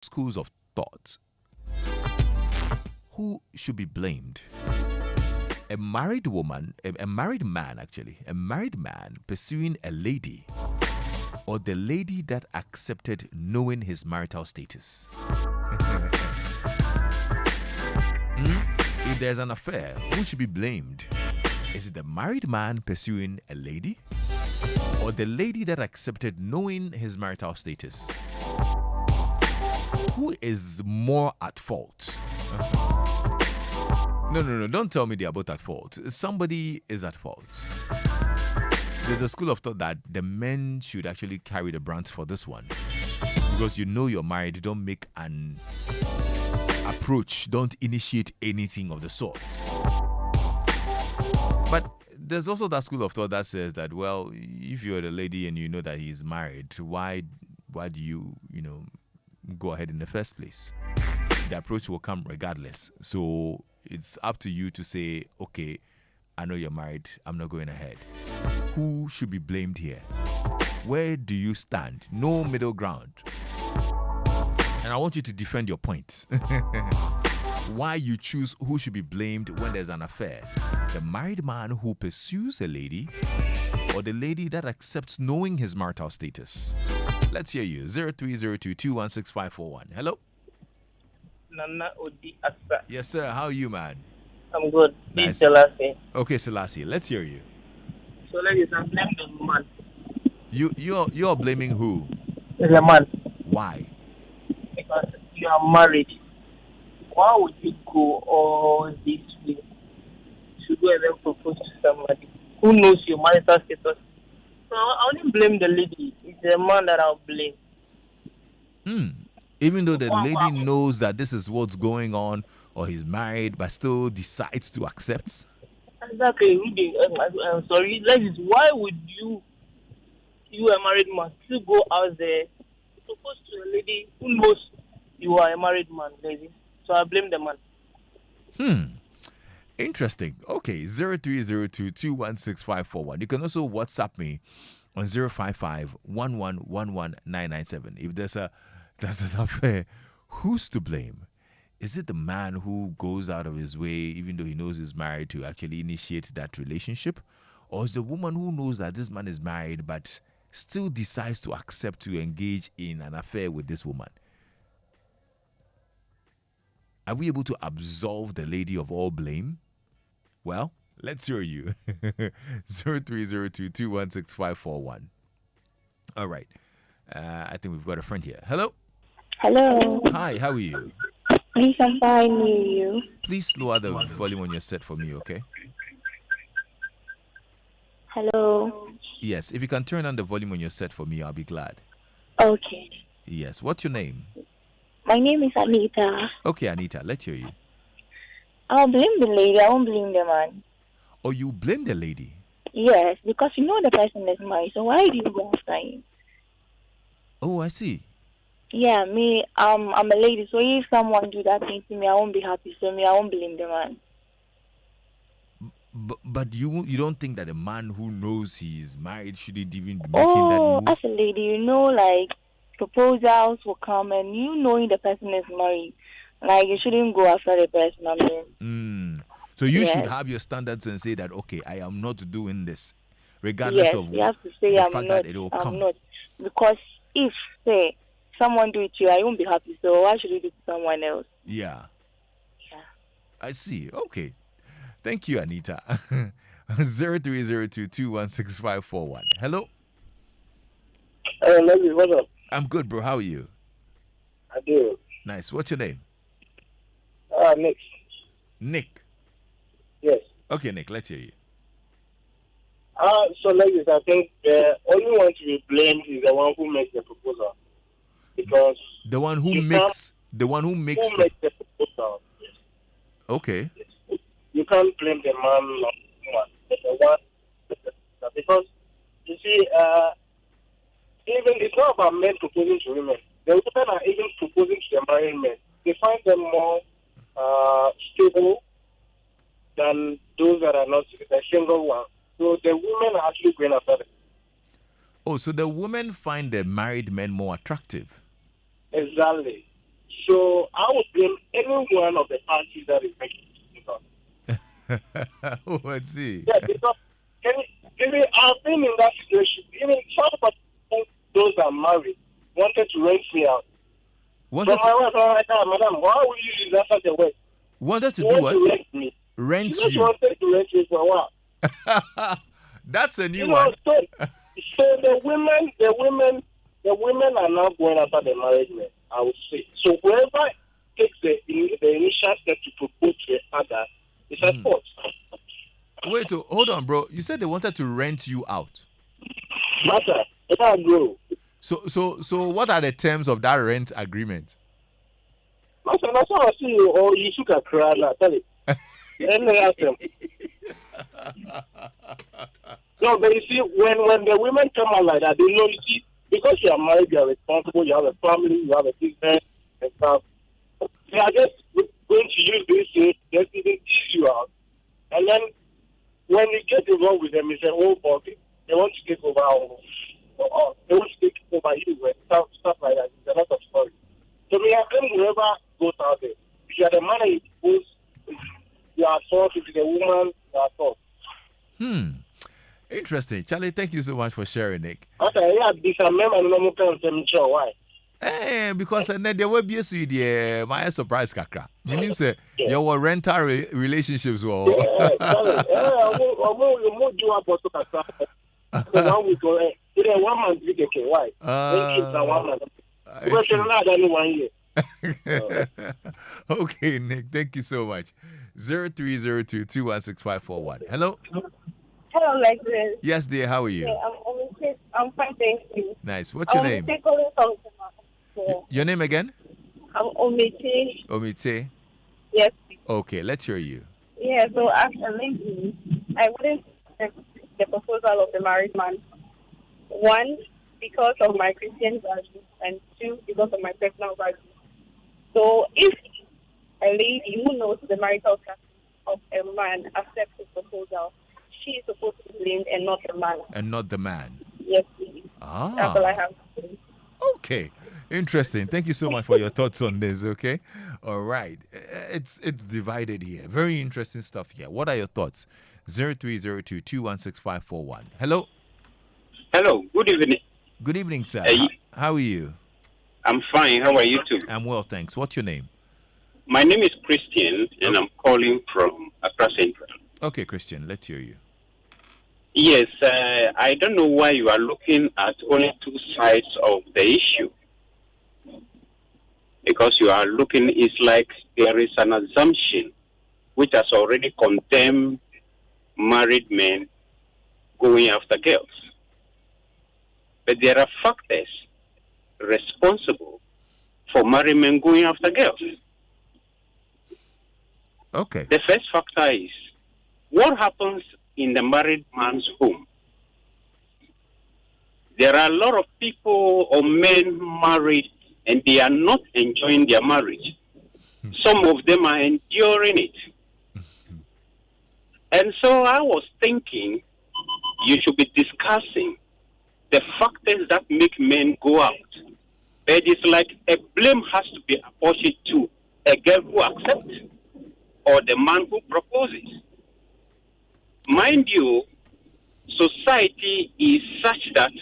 schools of thought. Who should be blamed? A married woman, a married man actually, a married man pursuing a lady, or the lady that accepted knowing his marital status? If there's an affair, who should be blamed? Is it the married man pursuing a lady, or the lady that accepted knowing his marital status? Who is more at fault? No. Don't tell me they are both at fault. Somebody is at fault. There's a school of thought that the men should actually carry the brunt for this one. Because you know you're married, don't make an approach, don't initiate anything of the sort. But there's also that school of thought that says that, well, if you're the lady and you know that he's married, why do you go ahead in the first place? The approach will come regardless. So it's up to you to say, okay, I know you're married, I'm not going ahead. Who should be blamed here? Where do you stand? No middle ground. And I want you to defend your point. Why you choose who should be blamed when there's an affair? The married man who pursues a lady, or the lady that accepts knowing his marital status? Let's hear you. 0302216541. Hello? Nana Odi Asa. Yes, sir. How are you, man? I'm good. Nice. This Selassie. Okay, Selassie, let's hear you. So ladies, I'm blaming the man. You're blaming who? The man. Why? Because you are married. Why would you go all this way to go and then propose to somebody who knows your marital status? So I only blame the lady. It's the man that I'll blame. Even though the lady knows that this is what's going on, or he's married, but still decides to accept. Exactly. I'm sorry. Ladies, why would you a married man, still go out there to propose to a lady who knows you are a married man, lady? So I blame the man. Interesting. Okay, 0302216541. You can also WhatsApp me on 055-1111-997. If there's an affair, who's to blame? Is it the man who goes out of his way, even though he knows he's married, to actually initiate that relationship? Or is the woman who knows that this man is married but still decides to accept to engage in an affair with this woman? Are we able to absolve the lady of all blame? Well, let's hear you. 0302216541. All right. I think we've got a friend here. Hello? Hello. Hi, how are you? Please, I'm fine. You? Please lower the volume on your set for me, okay? Hello. Yes, if you can turn on the volume on your set for me, I'll be glad. Okay. Yes, what's your name? My name is Anita. Okay, Anita, let's hear you. I'll blame the lady. I won't blame the man. Oh, you blame the lady? Yes, because you know the person is married. So why do you go after him? Oh, I see. Yeah, me. I'm a lady. So if someone do that thing to me, I won't be happy. So I won't blame the man. But you don't think that a man who knows he's married shouldn't even be making that move? As a lady, like proposals will come, and knowing the person is married, like you shouldn't go after the person. I mean. So you should have your standards and say that, okay, I am not doing this, regardless of you have to say the I'm fact not, that it will I'm come. not. Because if, say, someone do it to you, I won't be happy. So why should you do it to someone else? Yeah. Yeah. I see. Okay. Thank you, Anita. 0302216541. Hello? Ladies, what's up? I'm good, bro. How are you? I do. Nice. What's your name? Nick. Nick. Yes. Okay, Nick, let's hear you. So ladies, I think the only one to be blamed is the one who makes the proposal. Because the one who makes the the proposal. Yes. Okay. Yes. You can't blame the man or the one because you see, even it's not about men proposing to women. The women are even proposing to the married men. They find them more stable than those that are not the single one. So the women are actually going after them. Oh, so the women find the married men more attractive. Exactly. So I would blame any one of the parties that is making it. Oh, let's see. Yeah, because even I've been in that situation. Even some of those that are married wanted to rent me out. Wanted So my wife was like, madam, why would you use that such a way? wanted to You do want what? to rent me. Rent She you. wanted to rent me for a while. That's a new You know, one. so the women are now going after the married men, I would say. So whoever takes the initial step to propose to a father is a fault. Wait, hold on, bro. You said they wanted to rent you out. Matter, it can't grow. So what are the terms of that rent agreement? Master, that's how I see you, or you should have cried now, tell it. And they ask them. No, but you see, when the women come out like that, they know, you see, because you are married, you are responsible, you have a family, you have a business, and stuff. They are just going to use this thing, just even tease you out. And then when you get involved with them, you say, oh, but they want to take over, or they want to take over you, and stuff like that. It's a lot of stories. So me, I think whoever goes out there, if you are the man and you goes, you are soft, if you're the woman, you are soft. Interesting. Charlie, thank you so much for sharing, Nick. Okay, yeah, this a member and no more can sure why. Because then there will be a sweet, my surprise kakra. Meaning, say, your rental relationships were. One week or one month, we get why? One month. Because you're not only 1 year. Okay, Nick, thank you so much. 0302 216 Hello. Hello, Lexis. Yes, dear. How are you? Yeah, I'm fine, thank you. Nice. What's your name? Your name again? I'm Omite. Omite. Yes. Okay, let's hear you. Yeah, so as a lady, I wouldn't accept the proposal of the married man. One, because of my Christian values, and two, because of my personal values. So if a lady who knows the marital status of a man accepts his proposal, she is supposed to be blamed and not the man. And not the man. Yes, please. That's all I have to say. Okay. Interesting. Thank you so much for your thoughts on this, okay? All right. It's divided here. Very interesting stuff here. What are your thoughts? 0302 216 Hello. Hello. Good evening. Good evening, sir. How are you? I'm fine. How are you too? I'm well, thanks. What's your name? My name is Christian, and I'm calling from Accra Central. Okay, Christian, let's hear you. Yes, I don't know why you are looking at only two sides of the issue. Because you are looking, it's like there is an assumption which has already condemned married men going after girls. But there are factors responsible for married men going after girls. Okay. The first factor is what happens in the married man's home. There are a lot of people or men married and they are not enjoying their marriage. Some of them are enduring it. And so I was thinking you should be discussing the factors that make men go out. But it's like a blame has to be apportioned to a girl who accepts or the man who proposes. Mind you, society is such that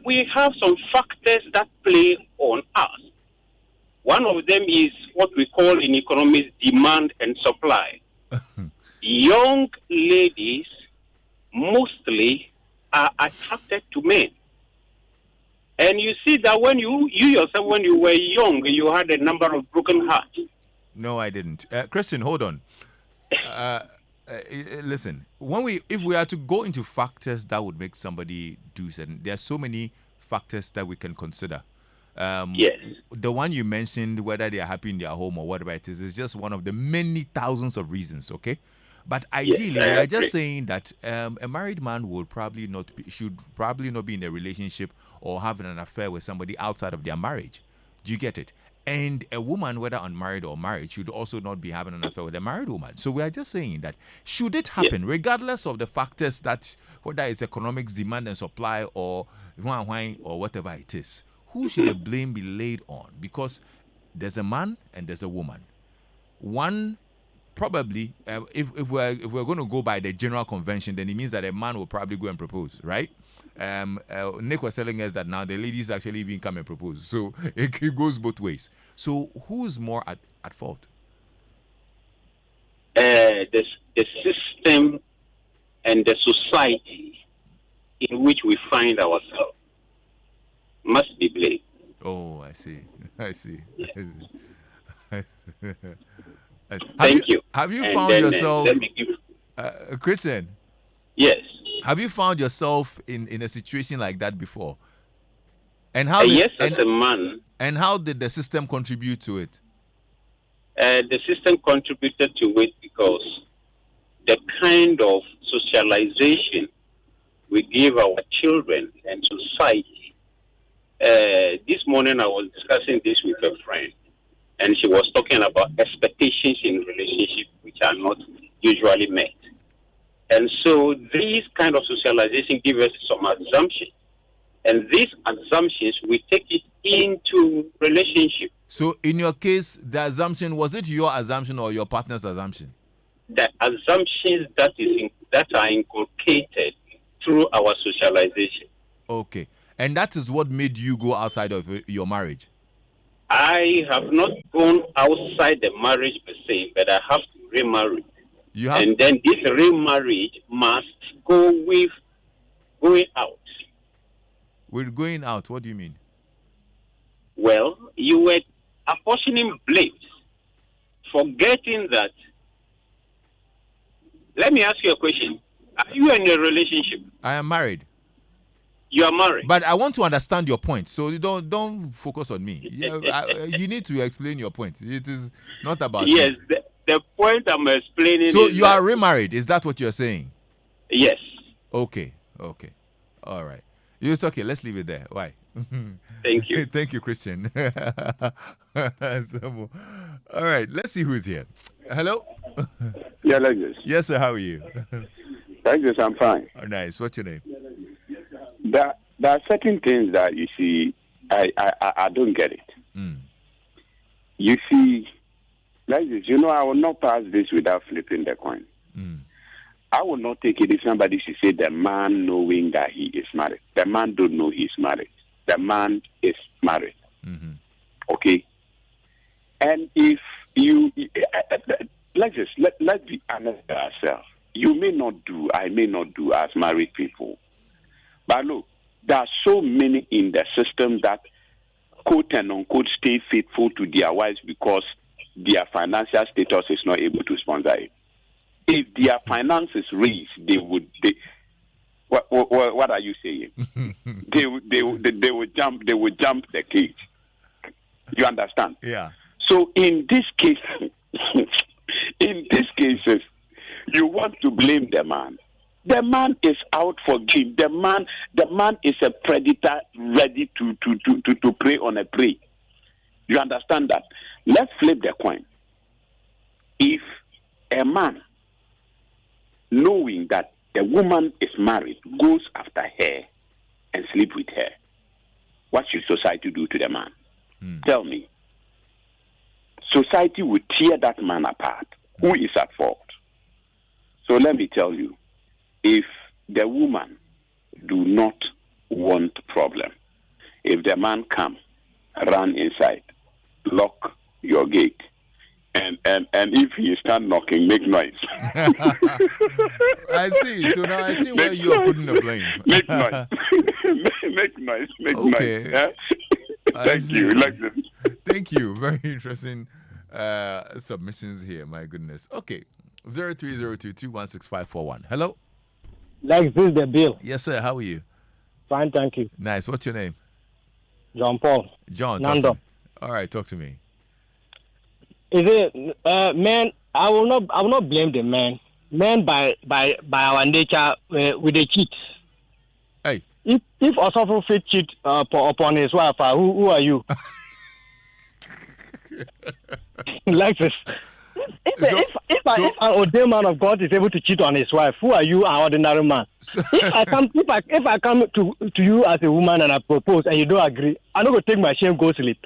we have some factors that play on us. One of them is what we call in economics demand and supply. Young ladies mostly are attracted to men. And you see that when you yourself, when you were young, you had a number of broken hearts. No, I didn't. Christian, hold on. Listen, if we are to go into factors that would make somebody do something, there are so many factors that we can consider. Yes. The one you mentioned, whether they are happy in their home or whatever it is just one of the many thousands of reasons, okay? But ideally, we are just saying that a married man should probably not be in a relationship or having an affair with somebody outside of their marriage. Do you get it? And a woman, whether unmarried or married, should also not be having an affair with a married woman. So we are just saying that should it happen, regardless of the factors that, whether it's economics, demand and supply, or whatever it is, who should the blame be laid on? Because there's a man and there's a woman. One probably, if we're going to go by the general convention, then it means that a man will probably go and propose, right? Nick was telling us that now the ladies actually even come and propose, so it goes both ways. So who's more at fault? The system and the society in which we find ourselves must be blamed. Oh, I see. Yeah. Thank you. Have you and found then, yourself, let me give, Christian? yes. Have you found yourself in a situation like that before? And how? Yes, as a man. And how did the system contribute to it? The system contributed to it because the kind of socialization we give our children and society. This morning I was discussing this with a friend, and she was talking about expectations in relationship which are not usually met. And so these kind of socialization give us some assumptions. And these assumptions, we take it into relationship. So in your case, the assumption, was it your assumption or your partner's assumption? The assumptions that are inculcated through our socialization. Okay. And that is what made you go outside of your marriage? I have not gone outside the marriage per se, but I have to remarry. And then this remarriage must go with going out. With going out, what do you mean? Well, you were apportioning blames, forgetting that. Let me ask you a question. Are you in a relationship? I am married. You are married. But I want to understand your point, so you don't focus on me. You need to explain your point. It is not about yes, the point I'm explaining. So is you are remarried. Is that what you're saying? Yes. Okay. All right. It's okay. Let's leave it there. Why? Thank you. Thank you, Christian. All right. Let's see who's here. Hello? Yeah, Lexis. Yes, sir. How are you? Lexis, I'm fine. Oh, nice. What's your name? There are certain things that you see, I don't get it. You see, Lexis, I will not pass this without flipping the coin. I will not take it if somebody should say the man knowing that he is married. The man don't know he's married. The man is married. Okay? And if you, let's be honest with ourselves. You may not do, I may not do as married people. But look, there are so many in the system that quote and unquote stay faithful to their wives because their financial status is not able to sponsor it. If their finances raise, what are you saying? they would jump the cage. You understand? Yeah. So in this case, in these cases, you want to blame the man. The man is out for game. The man is a predator ready to prey on a prey. You understand that? Let's flip the coin. If a man, knowing that a woman is married, goes after her and sleep with her, what should society do to the man? Tell me. Society would tear that man apart. Who is at fault? So let me tell you, if the woman do not want problem, if the man come, run inside, lock your gate, and if he start knocking, make noise. I see. So now I see where you are putting the blame. Make noise. Make noise. Make okay. noise. Yeah? Thank you. Thank you. Very interesting submissions here. My goodness. Okay. 0302216541. Hello. Like this, the bill. Yes, sir. How are you? Fine, thank you. Nice. What's your name? John Paul. John. Nando. All right. Talk to me. Is it man? I will not blame the man. Men by our nature we they cheat. Hey. If also fit cheat upon his wife, who are you? Like this. If if an ordained man of God is able to cheat on his wife, who are you, an ordinary man? If I come to you as a woman and I propose and you don't agree, I'm not gonna take my shame, go sleep.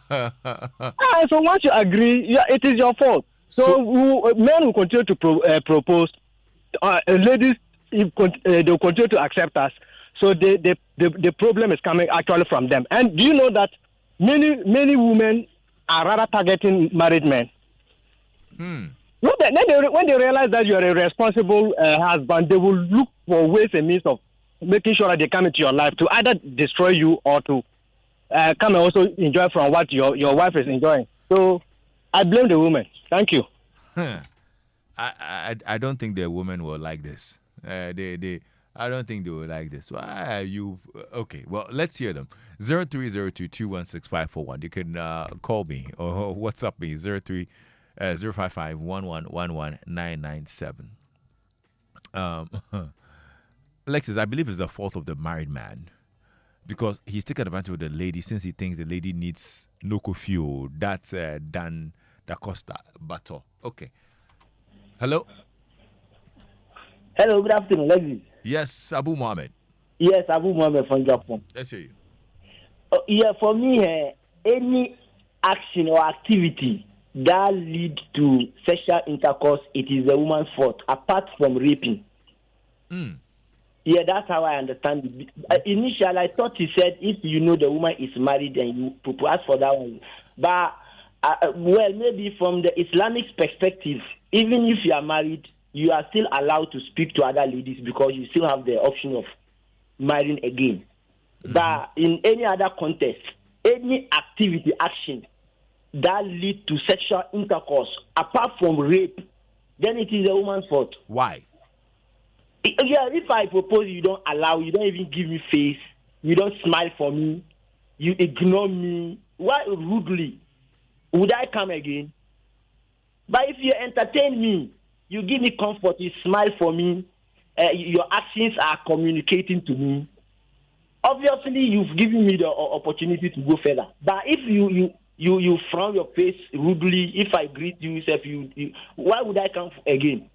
So once you agree, it is your fault. So men will continue to propose. Ladies, they'll continue to accept us. So the problem is coming actually from them. And do you know that many women are rather targeting married men? When they realize that you are a responsible husband, they will look for ways and means of making sure that they come into your life to either destroy you or to come and also enjoy from what your wife is enjoying. So I blame the woman. Thank you. I don't think the women will like this. I don't think they will like this. Why are you okay? Well, let's hear them. 0302216541. You can call me or WhatsApp me 05511119997. Lexis, I believe it's the fault of the married man because he's taken advantage of the lady since he thinks the lady needs no fuel. That's Dan Da Costa Bato. Okay. Hello. Hello, good afternoon, Lexis. Yes, Abu Mohammed. Yes, Abu Mohammed from Japan. Let's hear you. For me, any action or activity that lead to sexual intercourse, it is the woman's fault, apart from raping. Yeah, that's how I understand it. Initially, I thought he said if you know the woman is married and you propose for that one. But, well, maybe from the Islamic perspective, even if you are married, you are still allowed to speak to other ladies because you still have the option of marrying again. But in any other context, any activity, action that lead to sexual intercourse, apart from rape, then it is a woman's fault. Why? If I propose, you don't allow, you don't even give me face, you don't smile for me, you ignore me, why rudely? Would I come again? But if you entertain me, you give me comfort, you smile for me, your actions are communicating to me. Obviously, you've given me the opportunity to go further. But if you frown your face rudely, if I greet you, why would I come again?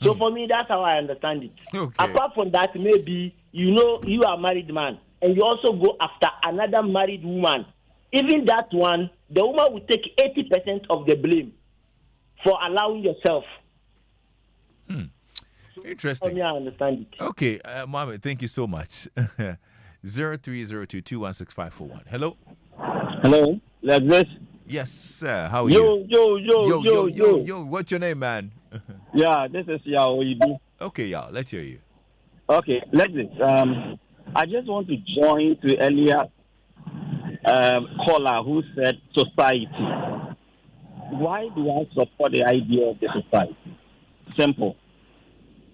So for me, that's how I understand it. Okay. Apart from that, maybe you are a married man and you also go after another married woman. Even that one, the woman will take 80% of the blame for allowing yourself. Interesting. For me, I understand it. Okay, Mohammed, thank you so much. 0302216541. Hello. Hello, Lexis. Yes, sir. How are you? Yo. What's your name, man? Yeah, this is Yao. Okay, Yao. Let's hear you. Okay, Lexis. I just want to join to earlier caller who said society. Why do I support the idea of the society? Simple.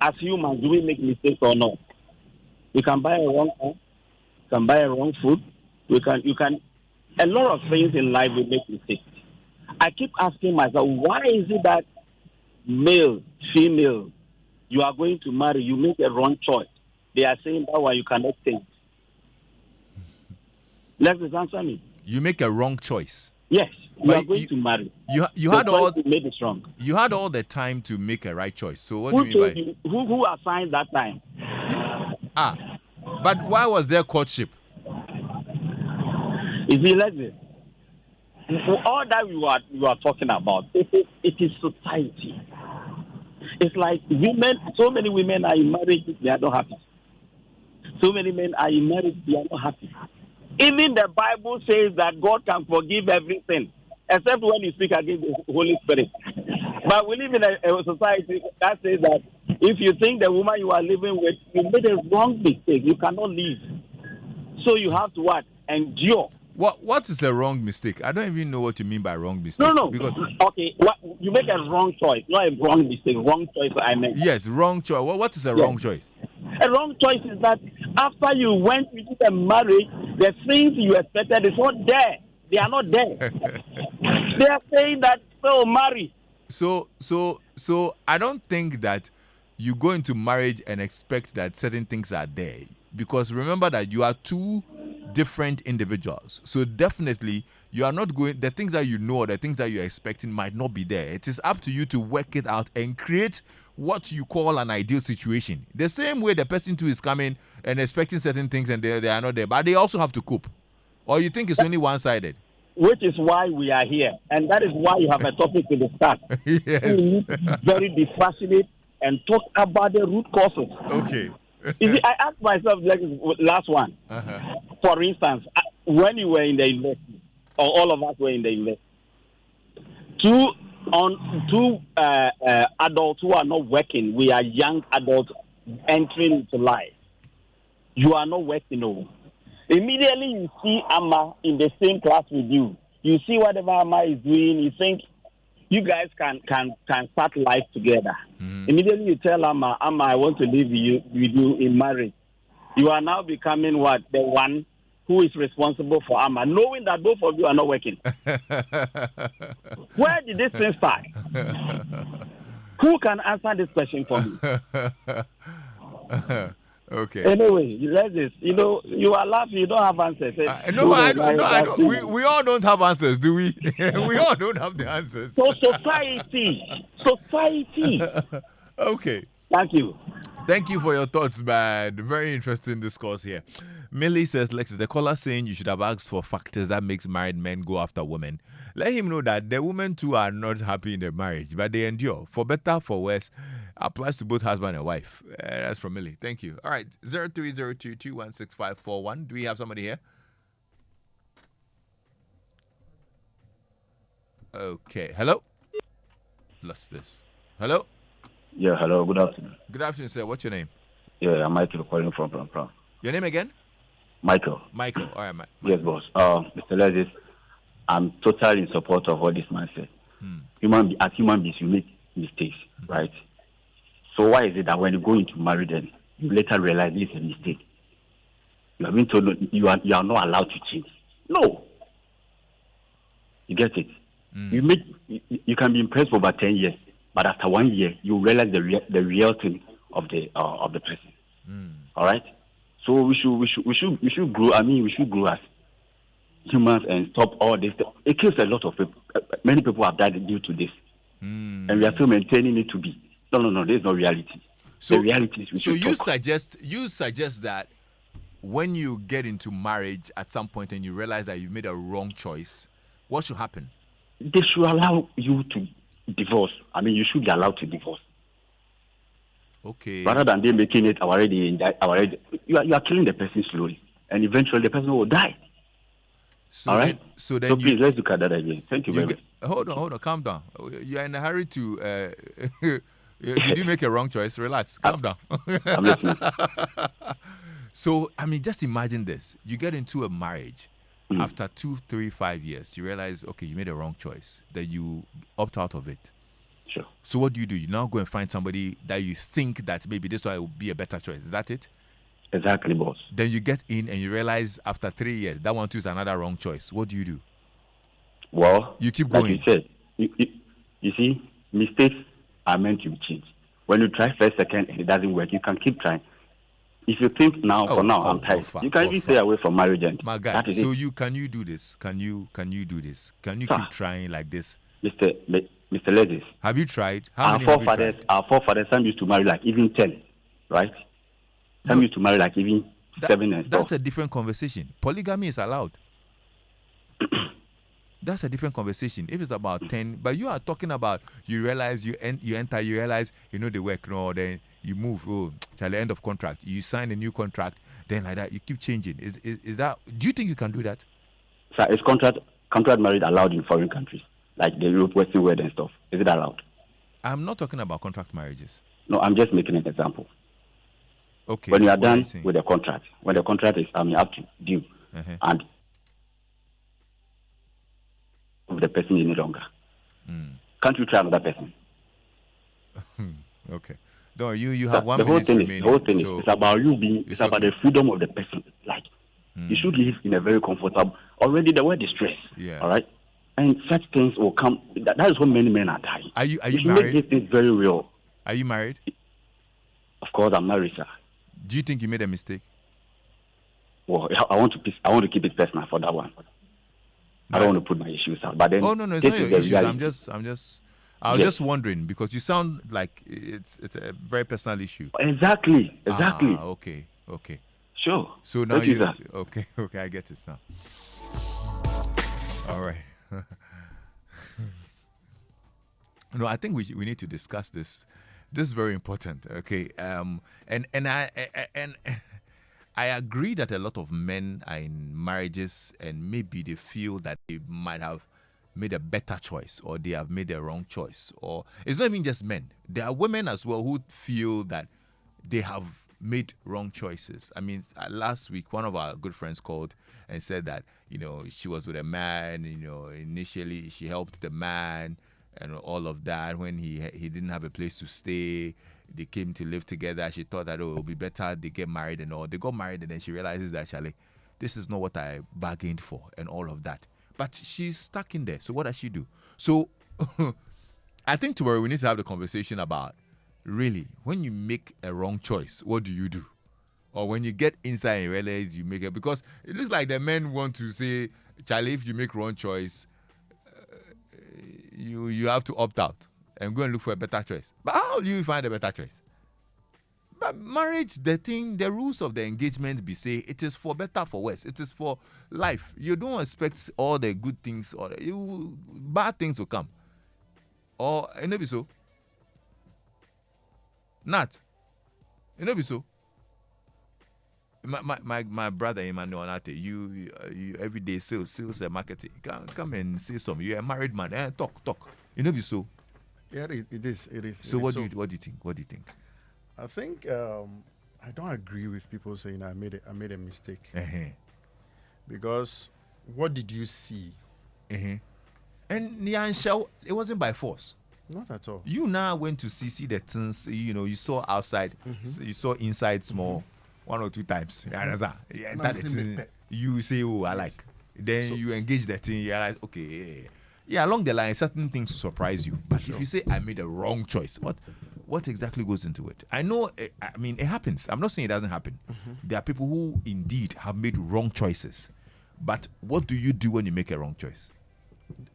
As humans, do we make mistakes or not? You can buy a wrong car, you can buy a wrong food, you can a lot of things in life we make mistakes. I keep asking myself, why is it that male, female, you are going to marry, you make a wrong choice? They are saying that one you cannot change. Let's answer me. You make a wrong choice. Yes, you are going to marry. You had all you made it wrong. You had all the time to make a right choice. So what do you mean by who assigned that time? But why was there courtship? You see, like this. All that you are talking about, it is society. It's like women. So many women are in marriage, they are not happy. So many men are in marriage, they are not happy. Even the Bible says that God can forgive everything, except when you speak against the Holy Spirit. But we live in a society that says that if you think the woman you are living with, you made a wrong mistake, you cannot leave. So you have to what? Endure. What is a wrong mistake? I don't even know what you mean by wrong mistake. No. Because okay, you make a wrong choice, not a wrong mistake. Wrong choice, I meant. Yes, wrong choice. What is a wrong choice? A wrong choice is that after you went into the marriage, the things you expected is not there. They are not there. They are saying that, marry. So I don't think that you go into marriage and expect that certain things are there. because remember that you are two different individuals. So definitely you are not going, the things that you know or the things that you're expecting might not be there. It is up to you to work it out and create what you call an ideal situation. The same way the person too is coming and expecting certain things and they are not there, but they also have to cope. Or you think it's only one-sided? Which is why we are here, and that is why you have a topic to discuss. Yes. We need to be very dispassionate and talk about the root causes. Okay. You see, I asked myself last one. For instance, when you were in the university, or all of us were in the university, two adults who are not working, we are young adults entering into life. You are not working, no. Immediately you see Amma in the same class with you. You see whatever Amma is doing, you think you guys can start life together. Immediately you tell Amma, I want to live with you in marriage. You are now becoming what? The one who is responsible for Amma, knowing that both of you are not working. Where did this thing start? Who can answer this question for me? Okay. Anyway, Lexis, you are laughing. You don't have answers. No, I don't. We all don't have answers, do we? We all don't have the answers. So society. Okay. Thank you. Thank you for your thoughts, man. Very interesting discourse here. Millie says, Lexis, the caller saying you should have asked for factors that makes married men go after women. Let him know that the women too are not happy in their marriage, but they endure. For better, for worse, applies to both husband and wife. That's from Millie. Thank you. All right, 0302216541. Do we have somebody here? Okay. Hello? Lost this. Hello? Yeah, hello. Good afternoon. Good afternoon, sir. What's your name? Yeah, I'm Michael calling from Pram. Your name again? Michael. Michael. All right, Mike. Yes, boss. Mr. Lexis, I'm totally in support of what this man said. As human beings, you make mistakes, right? So why is it that when you go into marriage, then you later realize it's a mistake? You have been told you are not allowed to change. No. You get it? You can be impressed for about 10 years, but after 1 year, you realize the real thing of the person. All right. So we should grow. I mean, we should grow as humans and stop all this. It kills a lot of people. Many people have died due to this, and we are still maintaining it to be. No. There's no reality. So the reality is you suggest that when you get into marriage at some point and you realize that you've made a wrong choice, what should happen? They should allow you to divorce. I mean, you should be allowed to divorce. Okay. Rather than they making it already, you are killing the person slowly, and eventually the person will die. So all right. So please let's look at that again. Thank you very much. Hold on, calm down. You are in a hurry to. Did you make a wrong choice? Relax, calm down. I'm listening. So I mean, just imagine this: you get into a marriage. After 2, 3, 5 years, you realize, okay, you made a wrong choice. Then you opt out of it. Sure. So what do? You now go and find somebody that you think that maybe this one will be a better choice. Is that it? Exactly, boss. Then you get in and you realize after 3 years that one too is another wrong choice. What do? Well, you keep going. Like you said, you see, mistakes are meant to be changed. When you try first, second, and it doesn't work, you can keep trying. If you think I'm tired, you can even stay away from marriage. And my guy, so can you do this? Can you do this? Can you keep trying like this? Mr. Lexis. Have you tried? Our forefathers, some used to marry like even 10, right? Some used to marry like even 7 and That's a different conversation. Polygamy is allowed. That's a different conversation. If it's about 10, but you are talking about you realize you enter, you realize they work, then you move till the end of contract. You sign a new contract, then like that you keep changing. Is that? Do you think you can do that? Sir, is contract marriage allowed in foreign countries like the Europe, Western world and stuff? Is it allowed? I'm not talking about contract marriages. No, I'm just making an example. Okay. When you are done with the contract, when the contract is up to due, and the person is no longer, can't you try another person? Okay. No, you have 1 minute remaining. The whole thing is about you being. It's about the freedom of the person. Like you should live in a very comfortable. Already the word is stress. Yeah. All right. And such things will come. That is what many men are dying. Are you married? married? Make these things very real. Are you married? Of course, I'm married, sir. Do you think you made a mistake? Well, I want to keep it personal for that one. I don't want to put my issues out. But then, oh no, it's this not is your the issues. reality. I was Yes. just wondering because you sound like it's a very personal issue. Exactly. Okay. Sure. So now Thank you, sir. okay, I get it now. All right. No, I think we need to discuss this. This is very important. Okay. And I agree that a lot of men are in marriages and maybe they feel that they might have made a better choice or they have made a wrong choice. Or it's not even just men. There are women as well who feel that they have made wrong choices. I mean, last week, one of our good friends called and said that, she was with a man, initially she helped the man and all of that. When he didn't have a place to stay, they came to live together. She thought that, it'll be better they get married and all. They got married and then she realizes that, Charlie, this is not what I bargained for and all of that. But she's stuck in there. So what does she do? So I think tomorrow we need to have the conversation about, really, when you make a wrong choice, what do you do? Or when you get inside and realize you make it, because it looks like the men want to say, Charlie, if you make wrong choice, you have to opt out and go and look for a better choice. But how do you find a better choice? But marriage, the rules of the engagement say it is for better, for worse. It is for life. You don't expect all the good things or bad things will come. Or maybe so. Not. Maybe so. My brother Emmanuel Nate, you every day sales and marketing. Come and say something. You're a married man. Talk. Be so. Yeah, it is. So what do you think? I think I don't agree with people saying I made a mistake. Because what did you see? And Nyansha, it wasn't by force. Not at all. You now went to see the things, you saw outside, so you saw inside small, 1 or 2 times. You understand? You say, oh, I like. Then you engage the thing, you realize, okay, yeah, along the line, certain things surprise you. But if you say, I made a wrong choice, what exactly goes into it? I know, it happens. I'm not saying it doesn't happen. There are people who indeed have made wrong choices. But what do you do when you make a wrong choice?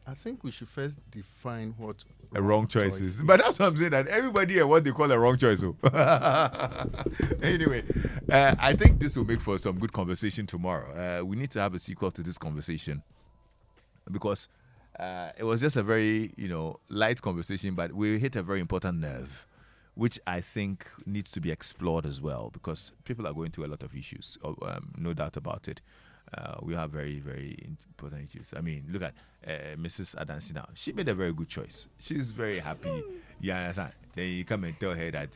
I think we should first define what a wrong choice is. But that's what I'm saying, that everybody here what they call a wrong choice. Anyway, I think this will make for some good conversation tomorrow. We need to have a sequel to this conversation because it was just a very, light conversation, but we hit a very important nerve, which I think needs to be explored as well because people are going through a lot of issues, no doubt about it. We have very, very important issues. I mean, look at Mrs. Adansi now. She made a very good choice. She's very happy. You understand? Then you come and tell her that.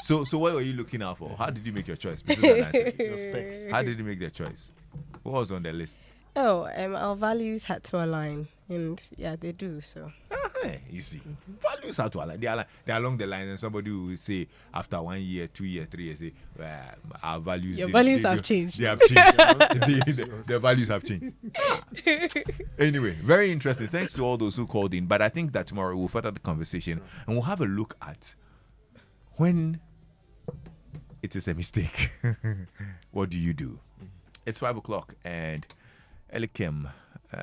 So what were you looking out for? How did you make your choice, Mrs. Adansi? Your specs. How did you make the choice? What was on the list? Our values had to align, and yeah, they do. So you see, values have to align. They're along the line, and somebody will say after 1 year, 2 years, 3 years, say, our values. Your values have changed. They have changed. Their values have changed. Anyway, very interesting. Thanks to all those who called in. But I think that tomorrow we'll further the conversation and we'll have a look at when it is a mistake. What do you do? It's 5 o'clock and Elikim